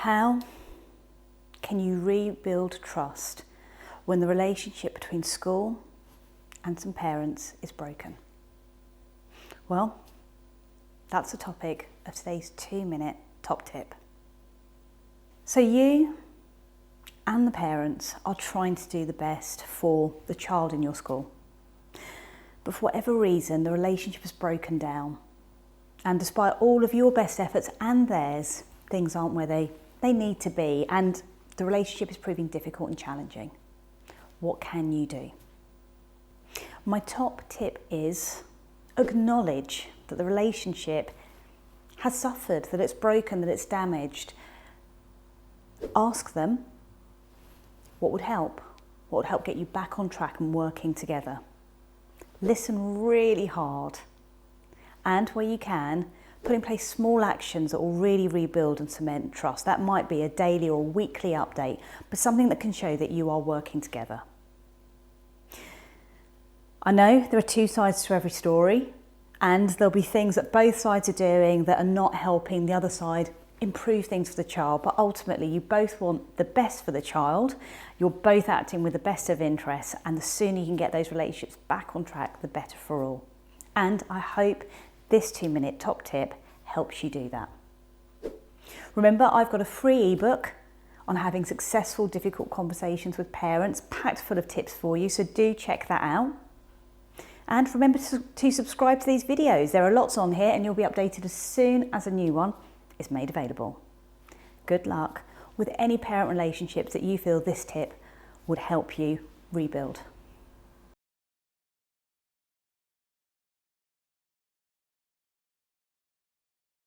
How can you rebuild trust when the relationship between school and some parents is broken? Well, that's the topic of today's 2-minute top tip. So you and the parents are trying to do the best for the child in your school. But for whatever reason, the relationship has broken down. And despite all of your best efforts and theirs, things aren't where they need to be. And the relationship is proving difficult and challenging. What can you do? My top tip is acknowledge that the relationship has suffered, that it's broken, that it's damaged. Ask them what would help get you back on track and working together. Listen really hard, and where you can, put in place small actions that will really rebuild and cement trust. That might be a daily or weekly update, but something that can show that you are working together. I know there are two sides to every story, and there'll be things that both sides are doing that are not helping the other side improve things for the child, but ultimately you both want the best for the child. You're both acting with the best of interests, and the sooner you can get those relationships back on track, the better for all. And I hope this 2-minute top tip helps you do that. Remember, I've got a free ebook on having successful, difficult conversations with parents, packed full of tips for you, so do check that out. And remember to subscribe to these videos. There are lots on here, and you'll be updated as soon as a new one is made available. Good luck with any parent relationships that you feel this tip would help you rebuild.